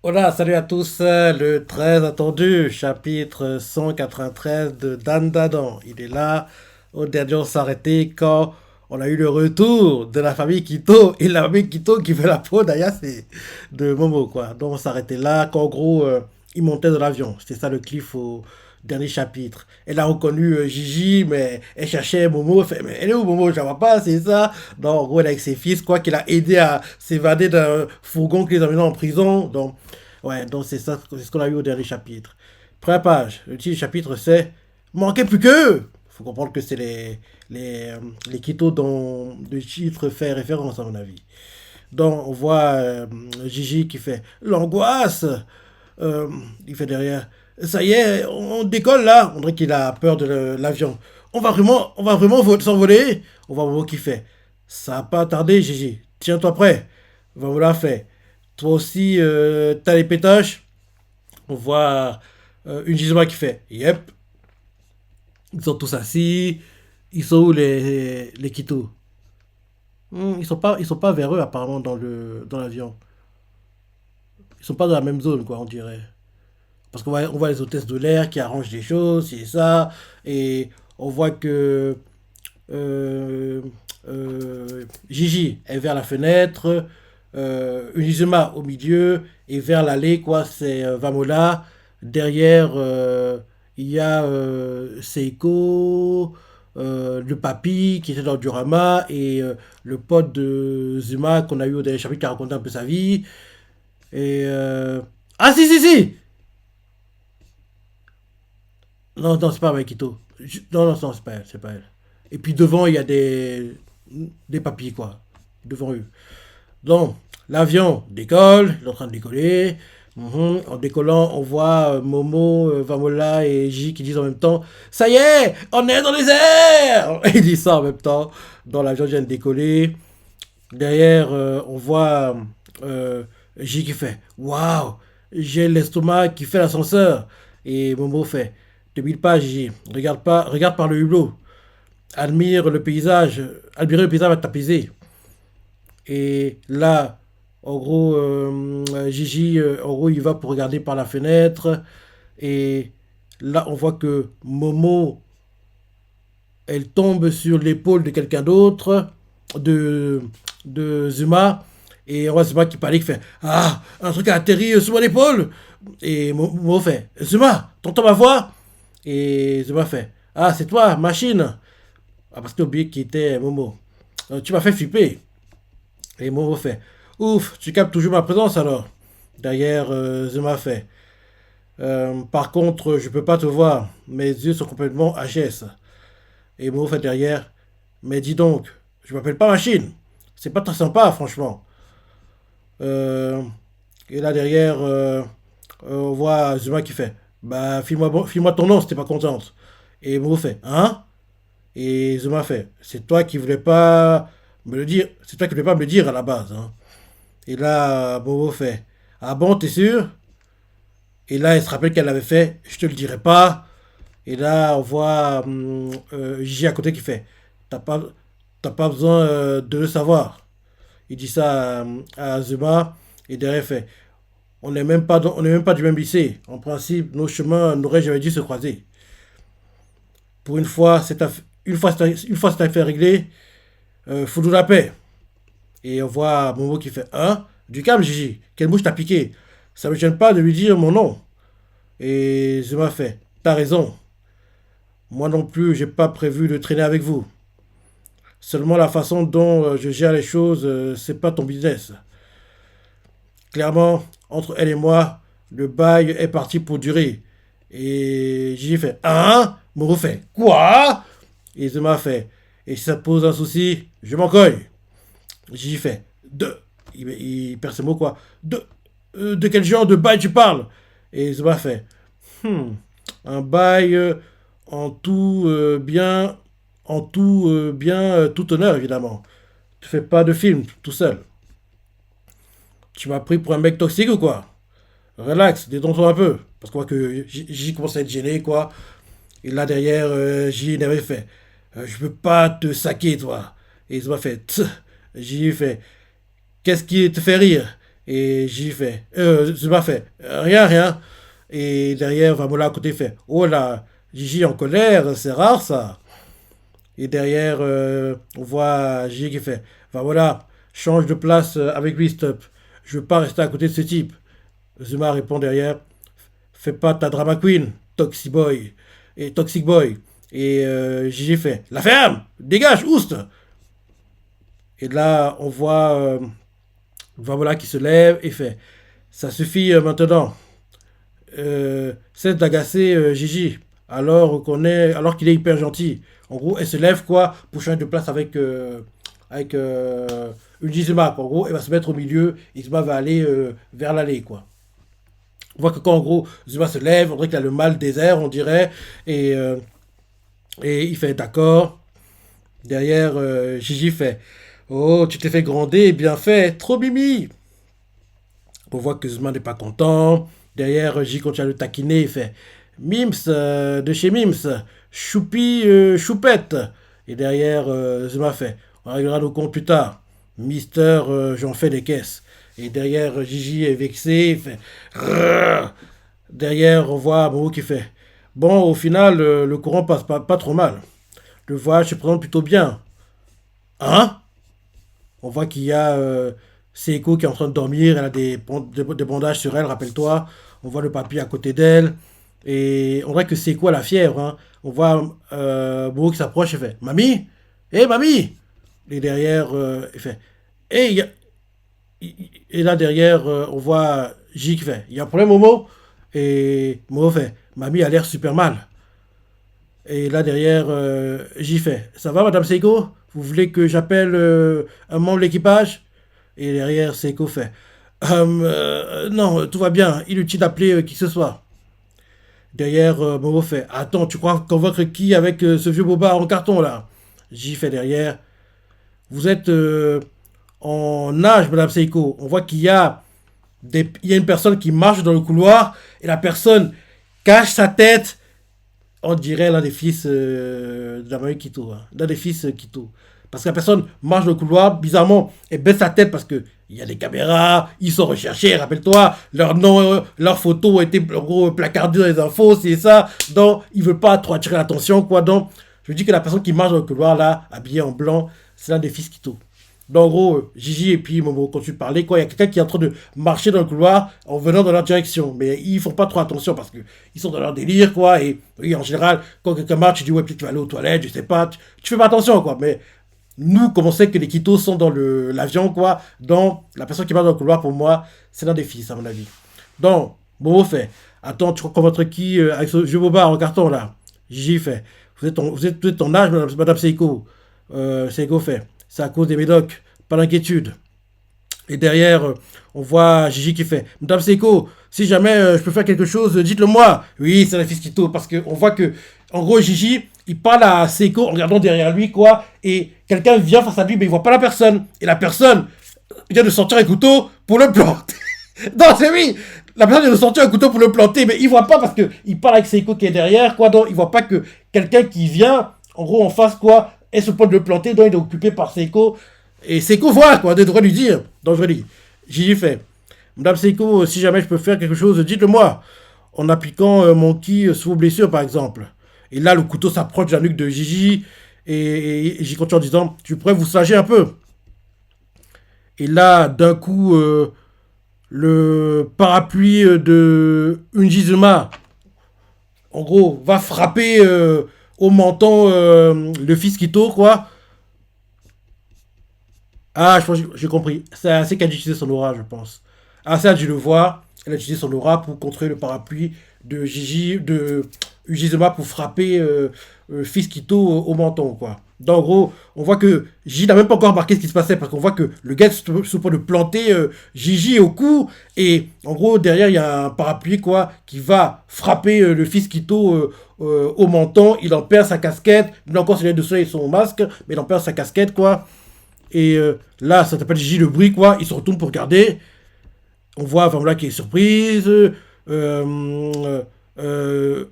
Voilà, salut à tous. Le très attendu chapitre 193 de Dan Dadan. Il est là. Au dernier, on s'arrêtait quand on a eu le retour de la famille Quito. Et la famille Quito qui fait la peau d'ailleurs, c'est de Momo, quoi. Donc on s'arrêtait là, qu'en gros, il montait de l'avion. C'était ça le cliff au dernier chapitre. Elle a reconnu Gigi, mais elle cherchait Momo. Elle fait, mais elle est où Momo? Je la vois pas, c'est ça. Donc en gros, elle est avec ses fils, quoi, qu'il a aidé à s'évader d'un fourgon qui les a menés en prison. Donc, ouais, donc c'est ça, c'est ce qu'on a eu au dernier chapitre. Première page, le titre du chapitre c'est Manquait plus qu'eux. Faut comprendre que c'est les Quito dont le titre fait référence, à mon avis. Donc on voit Gigi qui fait l'angoisse. Euh, il fait derrière. Ça y est, on décolle là. On dirait qu'il a peur de l'avion. On va vraiment s'envoler. On voit Momo qui fait. Ça va pas tarder, Gigi. Tiens-toi prêt. Voilà fait. Toi aussi, t'as les pétaches. On voit une Gizma qui fait. Yep. Ils sont tous assis. Ils sont où les Kitos? Ils sont pas vers eux apparemment dans l'avion. Ils sont pas dans la même zone, quoi, on dirait. Parce qu'on voit les hôtesses de l'air qui arrangent des choses, c'est ça. Et on voit que euh, Gigi est vers la fenêtre, Unizuma au milieu, et vers l'allée, quoi, c'est Vamola. Derrière, il y a Seiko, le papy qui était dans Durama, et le pote de Zuma qu'on a eu au dernier chapitre qui a raconté un peu sa vie. Et. Ah, si, si, si! Non, non, c'est pas Makito. Non, non, non, c'est pas elle, c'est pas elle. Et puis devant, il y a des papiers, quoi. Devant eux. Donc, l'avion décolle, il est en train de décoller. En décollant, on voit Momo, Vamola et J qui disent en même temps Ça y est, on est dans les airs. Ils disent ça en même temps. Dans l'avion vient de décoller. Derrière, on voit J qui fait Waouh, j'ai l'estomac qui fait l'ascenseur. Et Momo fait Te bile pas, J. Regarde pas, regarde par le hublot. Admire le paysage. Admirer le paysage va t'apaiser. Et là, en gros, Gigi, en gros, il va pour regarder par la fenêtre. Et là, on voit que Momo, elle tombe sur l'épaule de quelqu'un d'autre, de, de Zuma. Et on voit Zuma qui panique, fait Ah, un truc a atterri sur mon épaule. Et Momo fait Zuma, t'entends ma voix? Et Zuma fait Ah, c'est toi, machine. Ah, parce que oublié qui était Momo. Tu m'as fait flipper. Et Momo fait Ouf, tu captes toujours ma présence alors. Derrière, Zuma fait Par contre, je peux pas te voir. Mes yeux sont complètement HS. Et Momo fait derrière Mais dis donc, je m'appelle pas Machine. C'est pas très sympa, franchement. Euh, et là derrière, on voit Zuma qui fait Bah, file-moi ton nom si t'es pas contente. Et Momo fait Hein? Et Zuma fait C'est toi qui voulais pas me le dire. C'est toi qui voulais pas me le dire à la base. Hein. Et là, Bobo fait Ah bon, t'es sûr? Et là, elle se rappelle qu'elle l'avait fait Je te le dirai pas. Et là, on voit Gigi à côté qui fait T'as pas, t'as pas besoin de le savoir. Il dit ça à Zuma. Et derrière, il fait on n'est même pas du même lycée. En principe, nos chemins n'auraient jamais dû se croiser. Pour une fois cette affaire réglée, faut-nous la paix. Et on voit Momo qui fait Hein? Du calme, Gigi. Quelle mouche t'a piqué? Ça me gêne pas de lui dire mon nom. Et Zuma fait T'as raison. Moi non plus, j'ai pas prévu de traîner avec vous. Seulement la façon dont je gère les choses, c'est pas ton business. Clairement, entre elle et moi, le bail est parti pour durer. Et Gigi fait Hein? Momo fait Quoi? Et Zuma fait Et si ça te pose un souci, je m'en cogne. Gigi fait De. Il perd ses mots quoi. De quel genre de bail tu parles? Et Zuma fait Hmm, un bail en tout bien, tout honneur évidemment. Tu fais pas de film tout seul. Tu m'as pris pour un mec toxique ou quoi? Relax, détends-toi un peu. Parce qu'on voit que J commence à être gêné quoi. Et là derrière, J n'avait fait Je peux pas te saquer toi. Et Zuma fait Tch. J fait Qu'est-ce qui te fait rire? Et j'y fais. Zuma fait. Rien, rien. Et derrière, Vamola à côté fait. Oh là, Gigi en colère, c'est rare ça. Et derrière, on voit Gigi qui fait. Vamola, change de place avec lui, stop. Je veux pas rester à côté de ce type. Zuma répond derrière. Fais pas ta drama queen, Toxic Boy. Et Toxic Boy. Et Gigi fait. La ferme. Dégage, oust. Et là, on voit Vamola qui se lève et fait. Ça suffit maintenant. Cesse d'agacer Gigi alors qu'il est hyper gentil. En gros, elle se lève quoi pour changer de place avec une Jizuma. En gros, elle va se mettre au milieu et Zuma va aller vers l'allée quoi. On voit que quand en gros Zuma se lève, on dirait qu'il a le mal des airs, on dirait, et, euh, et il fait d'accord. Derrière, Gigi fait oh, tu t'es fait gronder, bien fait, trop mimi. On voit que Zuma n'est pas content. Derrière, J continue à le taquiner. Il fait Mims de chez Mims. Choupi, choupette. Et derrière, Zuma fait on réglera nos comptes plus tard. Mister, j'en fais des caisses. Et derrière, Gigi est vexé. Il fait Rrrr. Derrière, on voit Momo qui fait bon, au final, le courant passe pas trop mal. Le voyage se présente plutôt bien. Hein? On voit qu'il y a Seiko qui est en train de dormir. Elle a des bandages sur elle, rappelle-toi. On voit le papy à côté d'elle. Et on voit que Seiko a la fièvre. Hein. On voit Bobo qui s'approche et fait Mamie. Hé, mamie. Et derrière, il fait Hé, et là derrière, on voit J qui fait il y a un problème, Momo. Et Momo fait Mamie a l'air super mal. Et là derrière, J fait ça va, madame Seiko? Vous voulez que j'appelle un membre de l'équipage? Et derrière, Seiko fait non, tout va bien, inutile d'appeler qui que ce soit. Derrière, Momo fait attends, tu crois convaincre qui avec ce vieux boba en carton là? J fait derrière vous êtes en âge, madame Seiko. On voit qu'il y a une personne qui marche dans le couloir et la personne cache sa tête. On dirait l'un des fils de la famille Kito. Hein. L'un des fils Kito. Parce que la personne marche dans le couloir, bizarrement, et baisse sa tête parce que il y a des caméras, ils sont recherchés, rappelle-toi, leur nom, leur photo ont été en gros, placardées dans les infos, c'est ça. Donc, ils ne veulent pas trop attirer l'attention, quoi. Donc, je dis que la personne qui marche dans le couloir, là, habillée en blanc, c'est l'un des fils Kito. Donc, en gros, Gigi et puis Momo continuent de parler. Quoi. Il y a quelqu'un qui est en train de marcher dans le couloir en venant dans leur direction. Mais ils font pas trop attention parce qu'ils sont dans leur délire, quoi. Et oui, en général, quand quelqu'un marche, tu dis, ouais, peut-être tu vas aller aux toilettes, je sais pas. Tu fais pas attention, quoi. Mais nous, comme on sait que les Kitos sont dans l'avion, quoi, donc la personne qui marche dans le couloir, pour moi, c'est l'un des fils, à mon avis. Donc, Momo fait, attends, tu crois qu'on votre qui avec ce jeu boba en carton, là? Gigi fait, vous êtes ton âge, madame Seiko. Seiko fait, c'est à cause des médocs, pas d'inquiétude. Et derrière, on voit Gigi qui fait Madame Seiko, si jamais je peux faire quelque chose, dites-le moi. Oui, c'est la fils Kito, parce qu'on voit que, en gros, Gigi, il parle à Seiko en regardant derrière lui, quoi, et quelqu'un vient face à lui, mais il voit pas la personne. Et la personne vient de sortir un couteau pour le planter. Non, c'est oui. La personne vient de sortir un couteau pour le planter, mais il voit pas parce que il parle avec Seiko qui est derrière, quoi, donc il voit pas que quelqu'un qui vient, en gros, en face, quoi, est ce point de le planter, donc il est occupé par Seiko. Et Seiko voit, quoi, devrait lui dire. Donc je lui dis, Gigi fait, Madame Seiko, si jamais je peux faire quelque chose, dites-le moi. En appliquant mon ki sous vos blessures, par exemple. Et là, le couteau s'approche de la nuque de Gigi. Et j'y continue en disant, tu pourrais vous soulager un peu. Et là, d'un coup, le parapluie de Unjizuma, en gros, va frapper au menton le fils Kito, quoi. Ah, je pense que j'ai compris. C'est qu'elle a utilisé son aura, je pense. Ah, ça, je le vois. Elle a utilisé son aura pour contrôler le parapluie de Gigi, de Ujizuma pour frapper Fils Kito au menton, quoi. Donc, en gros, on voit que Gigi n'a même pas encore remarqué ce qui se passait parce qu'on voit que le gars se point de planter Gigi au cou et en gros, derrière, il y a un parapluie, quoi, qui va frapper le Fils Kito au menton. Il en perd sa casquette. Il a encore ses lunettes de soleil et son masque, mais il en perd sa casquette, quoi. Et là, ça s'appelle Gigi le bruit, quoi. Il se retourne pour regarder. On voit Famula qui est surprise.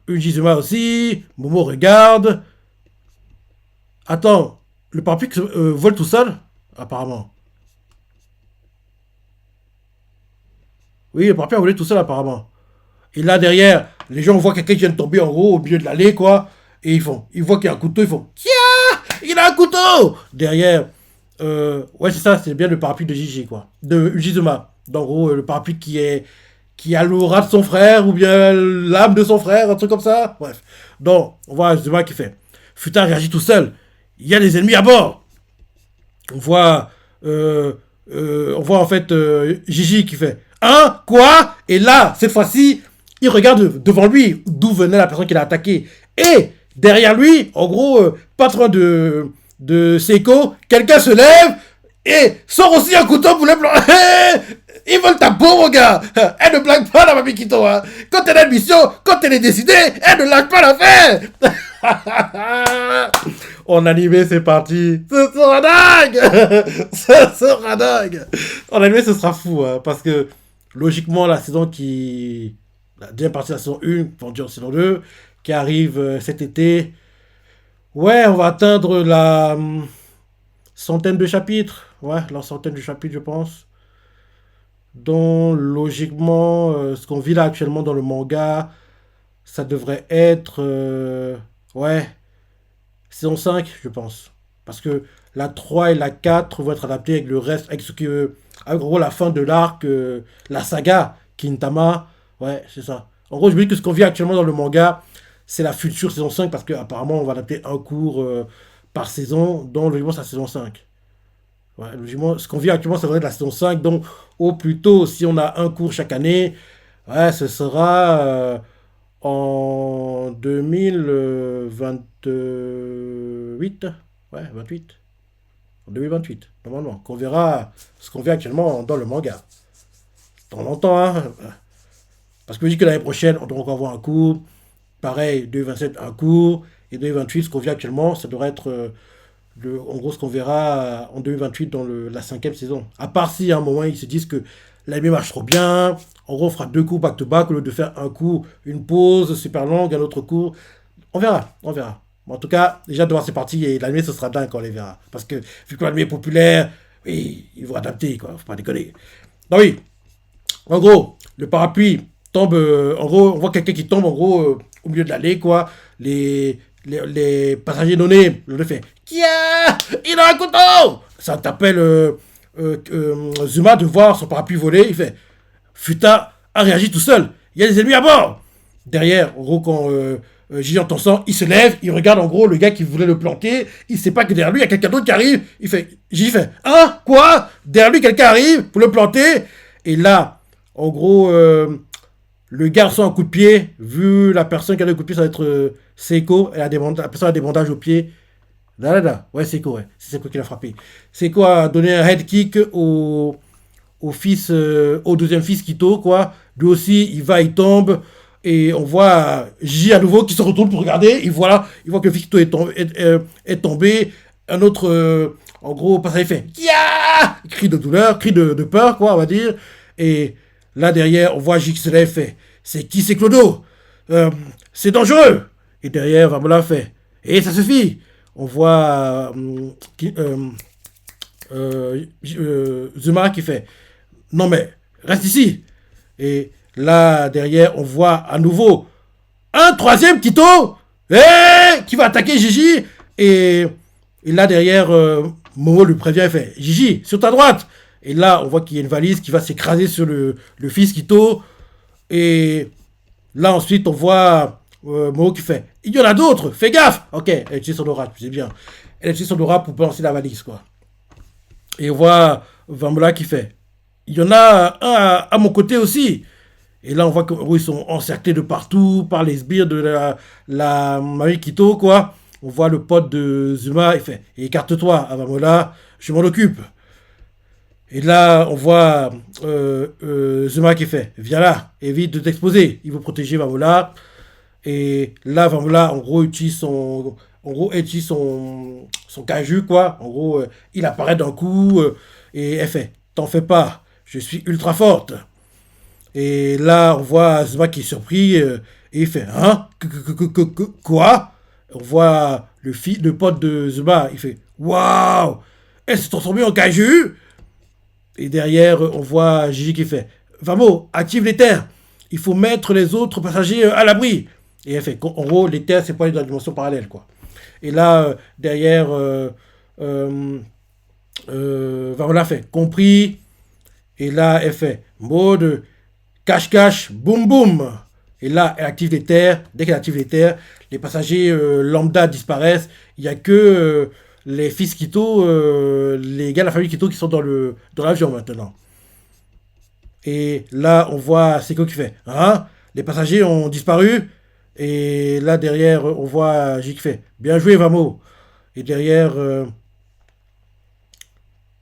Ujizuma aussi. Momo regarde. Attends, le parapluie vole tout seul? Apparemment. Oui, le parapluie a volé tout seul apparemment. Et là derrière, les gens voient quelqu'un qui vient de tomber en gros au milieu de l'allée, quoi. Et ils voient qu'il y a un couteau, ils font tiens, il a un couteau derrière. Ouais, c'est ça, c'est bien le parapluie de Gigi, quoi. De Ujizuma. En gros, le parapluie qui a l'aura de son frère, ou bien l'âme de son frère, un truc comme ça. Bref. Donc, on voit Ujizuma qui fait. Futa réagit tout seul. Il y a des ennemis à bord. On voit, on voit en fait Gigi qui fait hein, quoi? Et là, cette fois-ci, il regarde devant lui d'où venait la personne qui l'a attaqué. Et derrière lui, en gros, patron de Seiko, quelqu'un se lève et sort aussi un couteau pour le blanc. Ils veulent ta peau, mon gars. Elle ne blague pas, la Mamie Kito. Hein. Quand elle a une mission, quand elle est décidée, elle ne lâche pas l'affaire. En animé, c'est parti. Ce sera dingue. Ce sera dingue. En animé, ce sera fou. Hein, parce que, logiquement, la saison qui... La deuxième partie de la saison 1, pour dire saison 2, qui arrive cet été. Ouais, on va atteindre la centaine de chapitres. Ouais, la centaine de chapitres, je pense. Donc, logiquement, ce qu'on vit là actuellement dans le manga, ça devrait être... ouais, saison 5, je pense. Parce que la 3 et la 4 vont être adaptées avec le reste, avec ce que... en gros, la fin de l'arc, la saga Kintama. Ouais, c'est ça. En gros, je me dis que ce qu'on vit actuellement dans le manga, c'est la future saison 5, parce qu'apparemment, on va adapter un cours par saison, dont logiquement, c'est la saison 5. Ouais, logiquement, ce qu'on vit actuellement, ça va être la saison 5. Donc, au plus tôt, si on a un cours chaque année, ouais, ce sera en 2028. Ouais, 28. En 2028, normalement. Qu'on verra ce qu'on vit actuellement dans le manga. Dans longtemps, hein. Parce que je dis que l'année prochaine, on doit encore avoir un cours. Pareil, 2027, un cours. Et 2028, ce qu'on vit actuellement, ça devrait être en gros ce qu'on verra en 2028 dans la cinquième saison. À part si à un moment ils se disent que l'anime marche trop bien, en gros on fera deux cours back-to-back au lieu de faire un cours, une pause super longue, un autre cours. On verra, on verra. Bon, en tout cas, déjà de voir c'est parti et l'anime ce sera dingue quand on les verra. Parce que vu que l'anime est populaire, oui, ils vont adapter quoi, faut pas déconner. Donc oui, en gros, le parapluie tombe, en gros, on voit quelqu'un qui tombe en gros au milieu de l'allée quoi. Les passagers donnés le fait Kia, il a un couteau. Ça t'appelle Zuma de voir son parapluie voler. Il fait Futa a réagi tout seul. Il y a des ennemis à bord. Derrière, en gros, quand Gigi entend ça, il se lève, il regarde en gros le gars qui voulait le planter. Il sait pas que derrière lui, il y a quelqu'un d'autre qui arrive. Gigi fait hein, quoi? Derrière lui, quelqu'un arrive pour le planter. Et là, en gros, le garçon a un coup de pied. Vu la personne qui a le coup de pied, ça va être Seiko. La personne a des bandages au pied. Là. Ouais, Seiko, ouais. C'est Seiko qui l'a frappé. Seiko a donné un head kick au deuxième fils Kito, quoi. Lui aussi, il tombe. Et on voit J à nouveau qui se retourne pour regarder. Il voit que le fils Kito est tombé. Un autre, en gros, passager fait Kia! Cri de douleur, cri de peur, quoi, on va dire. Et là, derrière, on voit J qui se lève fait c'est qui, c'est Clodo? C'est dangereux. Et derrière, Vamola fait et ça suffit. On voit Zuma qui fait non mais reste ici. Et là derrière on voit à nouveau un troisième Kito qui va attaquer Gigi. Et là derrière Momo lui prévient, il fait Gigi sur ta droite. Et là on voit qu'il y a une valise qui va s'écraser sur le fils Kito. Et là ensuite on voit Momo qui fait il y en a d'autres, fais gaffe. Ok, elle utilise son aura, c'est bien. Elle utilise son aura pour balancer la valise quoi. Et on voit Vamola qui fait il y en a un à mon côté aussi. Et là on voit qu'ils sont encerclés de partout par les sbires de la Mamie Kito quoi. On voit le pote de Zuma, il fait écarte-toi à Vamola, je m'en occupe. Et là, on voit Zuma qui fait viens là, évite de t'exposer. Il veut protéger Vamola. Et là, Vamola, en gros, utilise son Kaju, quoi. En gros, il apparaît d'un coup et elle fait t'en fais pas, je suis ultra forte. Et là, on voit Zuma qui est surpris et il fait hein quoi? On voit le pote de Zuma, il fait waouh, elle s'est transformée en Kaju. Et derrière, on voit Gigi qui fait Vamo, active les terres. Il faut mettre les autres passagers à l'abri. Et elle fait, en gros, les terres, c'est pas aller dans la dimension parallèle, quoi. Et là, derrière, Vamo fait, compris. Et là, elle fait, mode, cache-cache, boum boum. Et là, elle active les terres. Dès qu'elle active les terres, les passagers lambda disparaissent. Il n'y a que les fils Quito, les gars de la famille Quito qui sont dans l'avion maintenant. Et là, on voit Seiko qui fait, hein, les passagers ont disparu. Et là, derrière, on voit J qui fait, bien joué, Vamo. Et derrière,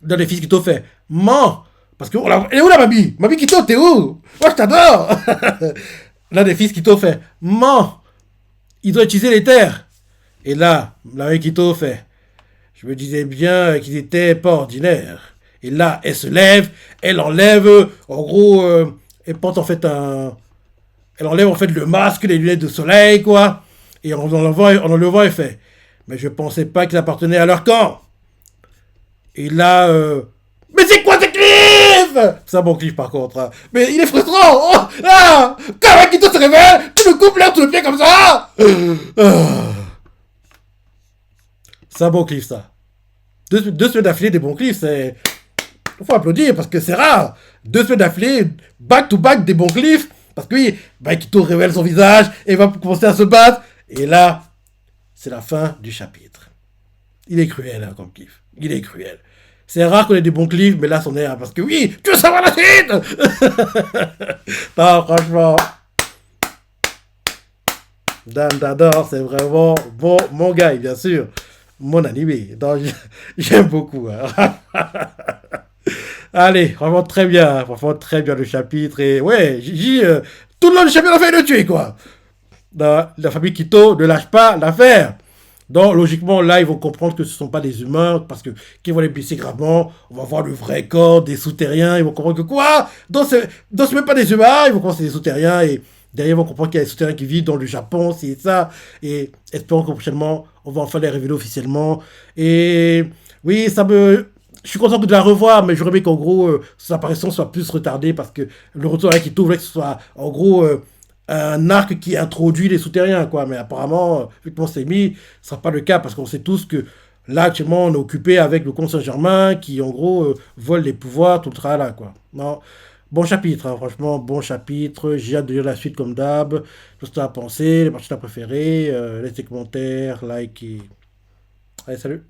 dans les fils Quito fait, man. Parce que, elle est où la Mabi? Mabi Quito, t'es où? Moi, je t'adore. Là, des fils Quito fait, man, ils doivent utiliser les terres. Et là, la Quito fait, je me disais bien qu'ils étaient pas ordinaires. Et là, elle se lève, elle enlève, en gros, elle porte en fait elle enlève en fait le masque, les lunettes de soleil, quoi. Et en enlevant, elle fait, mais je pensais pas qu'ils appartenaient à leur camp. Et là, mais c'est quoi ce Cliff? C'est un bon Cliff par contre. Hein. Mais il est frustrant. Oh, ah, quand Akito se révèle, tu me coupes l'air sous le pied comme ça. C'est un bon Cliff ça. Deux semaines d'affilée des bons Cliffs, c'est... Faut applaudir parce que c'est rare. 2 semaines d'affilée, back to back des bons Cliffs. Parce que oui, Akito révèle son visage et va commencer à se battre. Et là, c'est la fin du chapitre. Il est cruel hein, comme Cliff. Il est cruel. C'est rare qu'on ait des bons cliffs, mais là, c'en est un. Parce que oui, tu veux savoir la suite. Non, franchement. Dan Dador, c'est vraiment bon, mon gars, bien sûr. Mon animé. Donc, j'aime beaucoup. Hein. Allez, vraiment très bien. Franchement, très bien le chapitre. Et ouais, tout le long du chapitre, on a fait le tuer, quoi. Dans la famille Quito ne lâche pas l'affaire. Donc, logiquement, là, ils vont comprendre que ce ne sont pas des humains, parce que qu'ils vont les blesser gravement, on va voir le vrai corps des souterrains, ils vont comprendre que quoi? Donc, c'est même pas des humains, ils vont comprendre que c'est des souterrains, et derrière, ils vont comprendre qu'il y a des souterrains qui vivent dans le Japon, c'est ça, et espérons que prochainement, on va enfin les révéler officiellement. Et oui, je suis content de la revoir, mais j'aurais aimé qu'en gros, son apparition soit plus retardée, parce que le retour là qui t'ouvre, que ce soit, en gros... un arc qui introduit les souterrains, quoi. Mais apparemment, vu qu'on s'est mis, ce sera pas le cas parce qu'on sait tous que là, actuellement, on est occupé avec le comte Saint-Germain qui, en gros, vole les pouvoirs, tout le tralala, quoi. Non. Bon chapitre, hein, franchement, bon chapitre. J'ai hâte de lire la suite comme d'hab. Tout ce que tu as pensé, les parties que tu as préférées. Laisse tes commentaires, like et... Allez, salut!